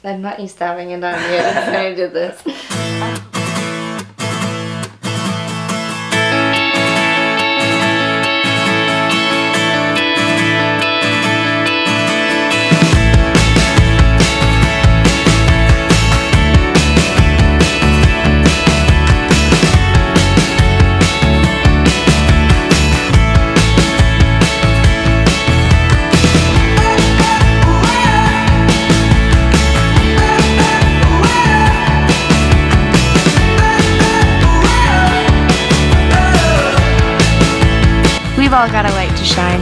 I'm not used to having it on yet. I'm gonna do this. We've all got a light to shine,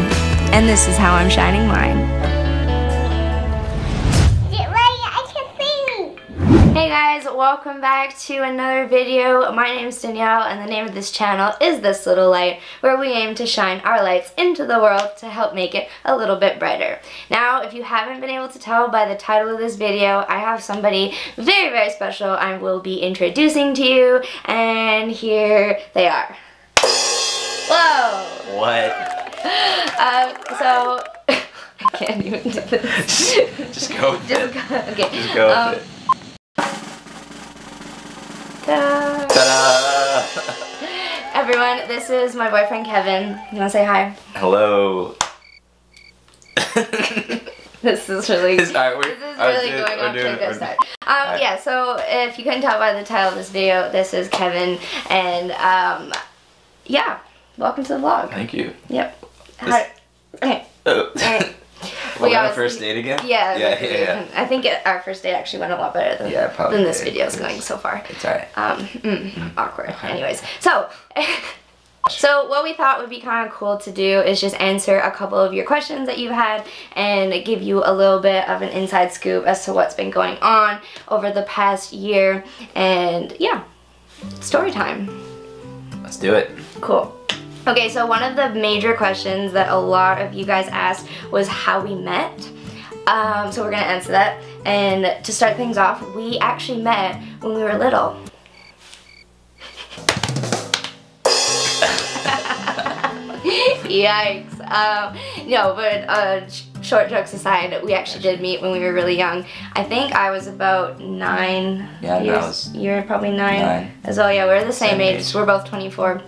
and this is how I'm shining mine. Hey guys, welcome back to another video. My name is Danielle, and the name of this channel is This Little Light, where we aim to shine our lights into the world to help make it a little bit brighter. Now, if you haven't been able to tell by the title of this video, I have somebody very, very special I will be introducing to you, and here they are. Whoa! What? So I can't even do this. Just go with it. Okay. Just go with it. Ta-da! Ta-da! Everyone, this is my boyfriend Kevin. You wanna say hi? Hello. This is really Going off to a good start. Yeah, so if you couldn't tell by the title of this video, this is Kevin, and yeah, welcome to the vlog. Thank you. Yep. Okay. Oh. We're on our first date again? Yeah. Yeah. I think our first date actually went a lot better than, this video is going so far. It's alright. Awkward. Okay. Anyways, so what we thought would be kind of cool to do is just answer a couple of your questions that you've had and give you a little bit of an inside scoop as to what's been going on over the past year. And yeah, story time. Let's do it. Cool. Okay, so one of the major questions that a lot of you guys asked was how we met. So we're gonna answer that. And to start things off, we actually met when we were little. Yikes. No, but short jokes aside, we actually did meet when we were really young. I think I was about 9 years. You were probably 9 as well. Yeah, we're the same age. We're both 24.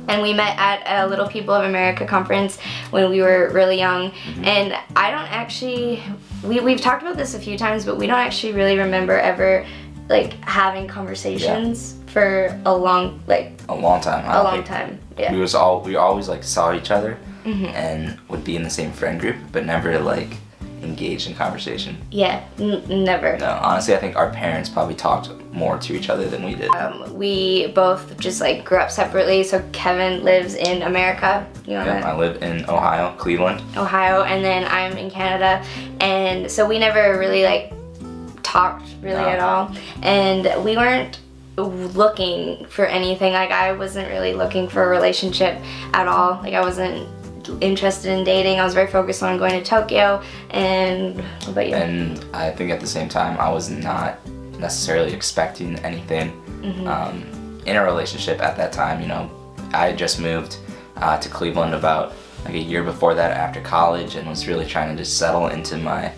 And we met at a Little People of America conference when we were really young. And I don't actually, we've talked about this a few times, but we don't actually really remember ever like having conversations for a long time. A long time. Yeah. We always like saw each other and would be in the same friend group, but never like engaged in conversation. Yeah, never. No, honestly, I think our parents probably talked more to each other than we did. We both just like grew up separately. So Kevin lives in America. You know that? I live in Ohio, Cleveland. Ohio, and then I'm in Canada, and so we never really like talked at all, and we weren't looking for anything. Like I wasn't really looking for a relationship at all. Like I wasn't interested in dating. I was very focused on going to Tokyo. And what about you? And I think at the same time I was not necessarily expecting anything in a relationship at that time. You know, I had just moved to Cleveland about like a year before that after college, and was really trying to just settle into my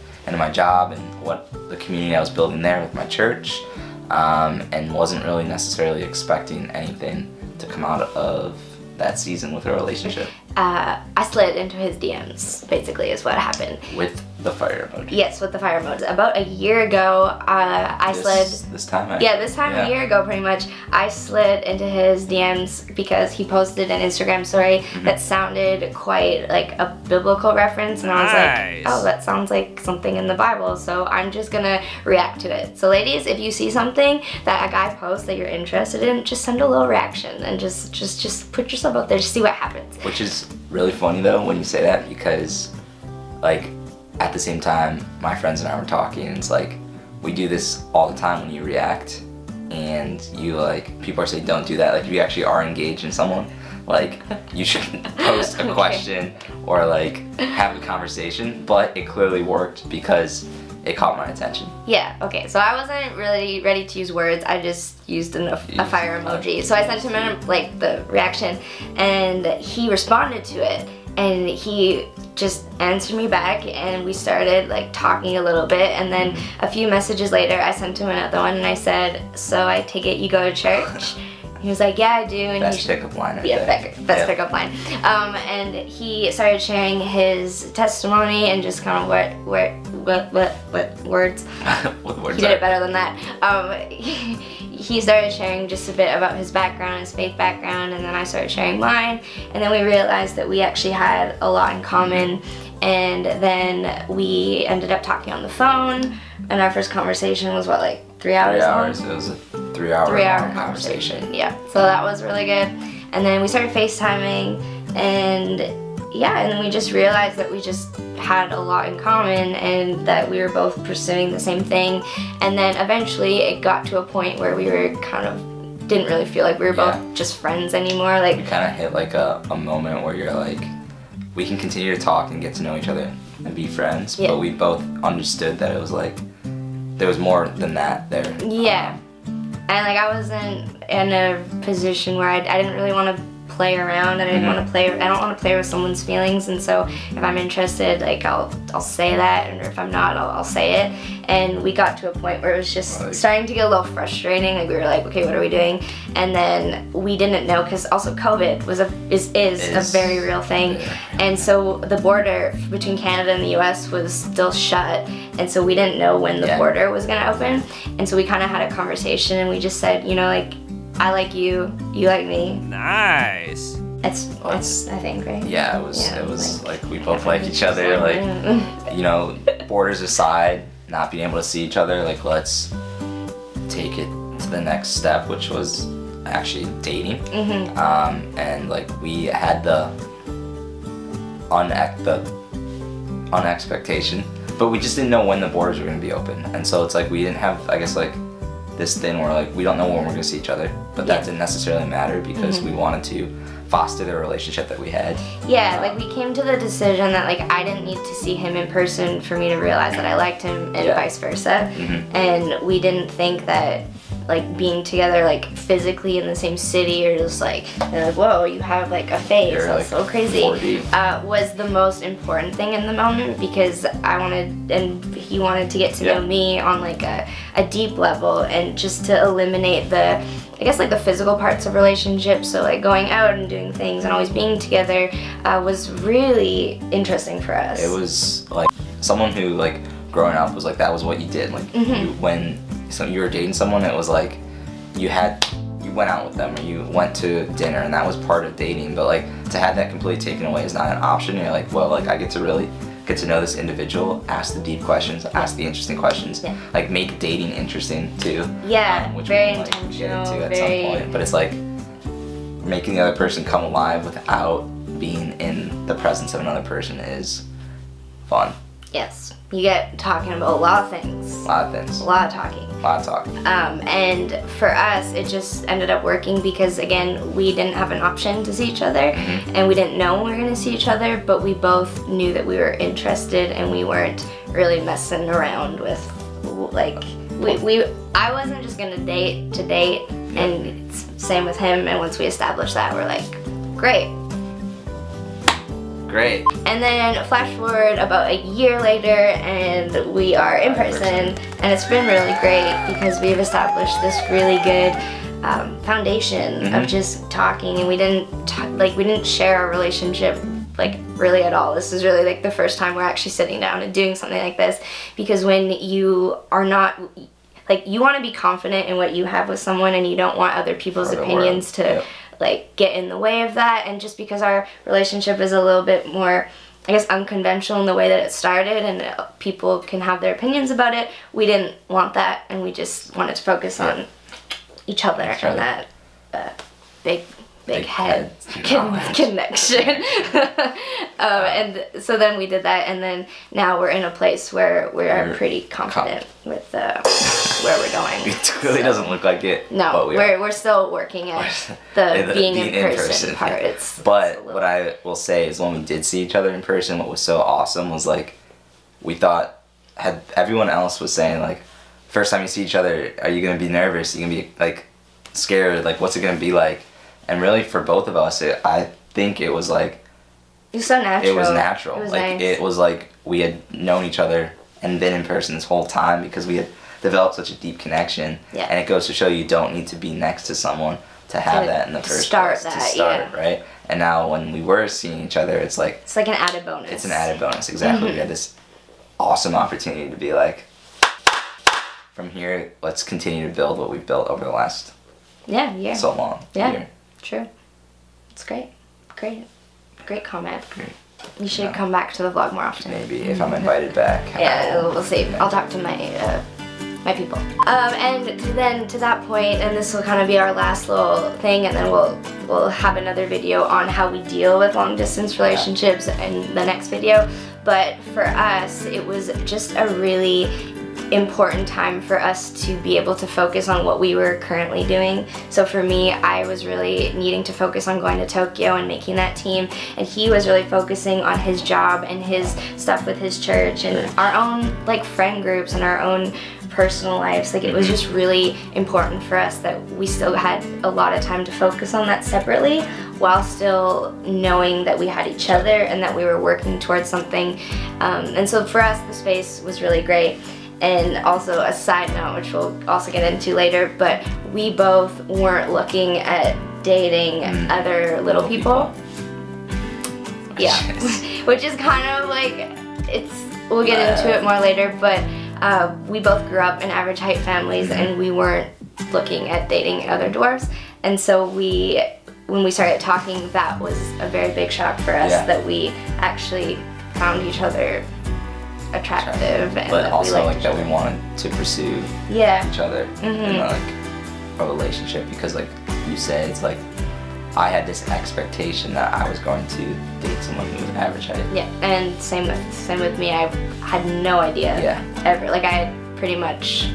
job and what the community I was building there with my church, and wasn't really necessarily expecting anything to come out of that season with a relationship. I slid into his DMs, basically, is what happened. With the fire emoji. Yes, with the fire emoji. About a year ago, I slid. This time? This time a year ago, pretty much, I slid into his DMs because he posted an Instagram story that sounded quite like a biblical reference, and I was like, oh, that sounds like something in the Bible, so I'm just gonna react to it. So ladies, if you see something that a guy posts that you're interested in, just send a little reaction and just put yourself out there to see what happens. Which is really funny though when you say that, because like at the same time my friends and I were talking, and it's like we do this all the time when you react, and you like, people are saying don't do that. Like if you actually are engaged in someone, like you shouldn't post a question or like have a conversation, but it clearly worked because it caught my attention. Yeah, okay, so I wasn't really ready to use words, I just used a fire emoji. So I sent him like the reaction, and he responded to it, and he just answered me back, and we started like talking a little bit, and then a few messages later I sent him another one and I said, so I take it you go to church? He was like, yeah, I do. And best pickup line right there. Best pickup line. And he started sharing his testimony and just kind of what words. What words he did it better than that. He started sharing just a bit about his background, his faith background, and then I started sharing mine. And then we realized that we actually had a lot in common. And then we ended up talking on the phone. And our first conversation was what, like 3 hours? 3 hours. It was a 3 hour conversation. Yeah. So that was really good. And then we started FaceTiming, and yeah, and then we just realized that we just had a lot in common and that we were both pursuing the same thing. And then eventually it got to a point where we were kind of didn't really feel like we were both just friends anymore. Like we kind of hit like a moment where you're like, we can continue to talk and get to know each other and be friends, but we both understood that it was like there was more than that there. Yeah. And like I wasn't in a position where I didn't really want to play around, and I didn't want to play. I don't want to play with someone's feelings, and so if I'm interested, like I'll say that, and if I'm not, I'll say it. And we got to a point where it was just starting to get a little frustrating. Like we were like, okay, what are we doing? And then we didn't know, because also COVID is a very real thing, and so the border between Canada and the U.S. was still shut, and so we didn't know when the border was gonna open. And so we kind of had a conversation, and we just said, you know, like, I like you, you like me. Nice. That's I think, right? Yeah, it was like we both like each other, like, you know, borders aside, not being able to see each other, like, let's take it to the next step, which was actually dating. And like we had the unexpectation, but we just didn't know when the borders were going to be open, and so it's like we didn't have, I guess, like this thing where like we don't know when we're going to see each other, but that didn't necessarily matter because we wanted to foster the relationship that we had. Yeah, like we came to the decision that like I didn't need to see him in person for me to realize that I liked him, and vice versa. And we didn't think that like being together like physically in the same city, or just like, whoa, you have like a face, that's like so crazy, was the most important thing in the moment, because I wanted, and he wanted to get to know me on like a deep level, and just to eliminate the, I guess, like the physical parts of relationships. So like going out and doing things and always being together was really interesting for us. It was like someone who like growing up was like that was what you did, like when you were dating someone, it was like you went out with them or you went to dinner, and that was part of dating. But like to have that completely taken away is not an option. You're like, well, like I get to really get to know this individual, ask the deep questions, ask the interesting questions, like make dating interesting too. Which very we can, like, intentional, get into at some point. But it's like making the other person come alive without being in the presence of another person is fun. Yes, you get talking about a lot of things. A lot of things. A lot of talking. A lot of talking. And for us, it just ended up working because, again, we didn't have an option to see each other, and we didn't know when we were going to see each other, but we both knew that we were interested, and we weren't really messing around with, like, I wasn't just going to date, and it's same with him, and once we established that, we're like, great. Great. And then flash forward about a year later, and we are in person, and it's been really great because we've established this really good foundation of just talking, and we didn't share our relationship like really at all. This is really like the first time we're actually sitting down and doing something like this, because when you are not, like, you want to be confident in what you have with someone, and you don't want other people's opinions to like get in the way of that. And just because our relationship is a little bit more, I guess, unconventional in the way that it started, and people can have their opinions about it, we didn't want that, and we just wanted to focus on each other and that big head connection. And so then we did that, and then now we're in a place where we're pretty confident with where we're going. It clearly doesn't look like it. No, but we're still working at the being in person part. But what I will say is, when we did see each other in person, what was so awesome was like, we thought, had everyone else was saying like, first time you see each other, are you gonna be nervous? Are you gonna be like scared? Like, what's it gonna be like? And really, for both of us, I think it was like It was so natural. It was natural. It was like nice. It was like we had known each other and been in person this whole time because we had developed such a deep connection. Yeah. And it goes to show you don't need to be next to someone to have that in the first place. To start, right? And now when we were seeing each other, it's like an added bonus. It's an added bonus, exactly. We had this awesome opportunity to be like, from here, let's continue to build what we've built over the last so long. Yeah, true. It's great. Great comment. Great. You should come back to the vlog more often. Maybe, if I'm invited back. Yeah, we'll see. I'll talk to my people. And then to that point, and this will kind of be our last little thing, and then we'll have another video on how we deal with long distance relationships in the next video. But for us, it was just a really important time for us to be able to focus on what we were currently doing. So for me, I was really needing to focus on going to Tokyo and making that team, and he was really focusing on his job and his stuff with his church and our own like friend groups and our own personal lives. Like, it was just really important for us that we still had a lot of time to focus on that separately while still knowing that we had each other and that we were working towards something. And so for us, the space was really great. And also a side note, which we'll also get into later, but we both weren't looking at dating other little people. Yeah, which is kind of like, we'll get into it more later, but we both grew up in average height families and we weren't looking at dating other dwarfs. And so when we started talking, that was a very big shock for us that we actually found each other attractive, and but also like that we wanted to pursue each other in like a relationship, because like you said, it's like I had this expectation that I was going to date someone who was average height. Yeah, and same with me. I had no idea ever. Like, I had pretty much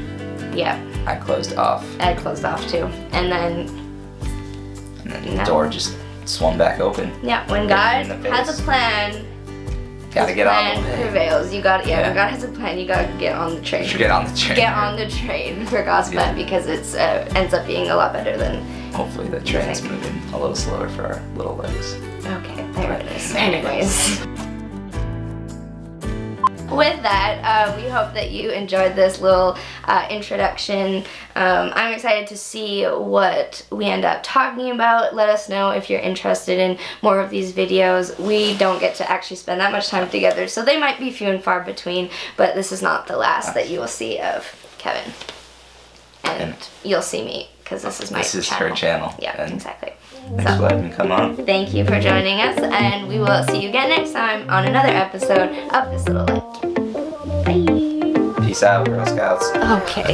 I closed off. I had closed off too, and then the door just swung back open. Yeah, when God has a plan. Gotta get on the way. Prevails. You got when God has a plan, you gotta get on the train. You should get on the train. Get on the train for God's plan, because it's ends up being a lot better than. Hopefully the train's moving a little slower for our little legs. Okay, there it is. Anyways. With that, we hope that you enjoyed this little introduction. I'm excited to see what we end up talking about. Let us know if you're interested in more of these videos. We don't get to actually spend that much time together, so they might be few and far between, but this is not the last that you will see of Kevin. And you'll see me, because this is my channel. This is her channel. Yeah, exactly. Thanks for letting me come on. Thank you for joining us, and we will see you again next time on another episode of This Little Light. Bye. Peace out, Girl Scouts. Okay.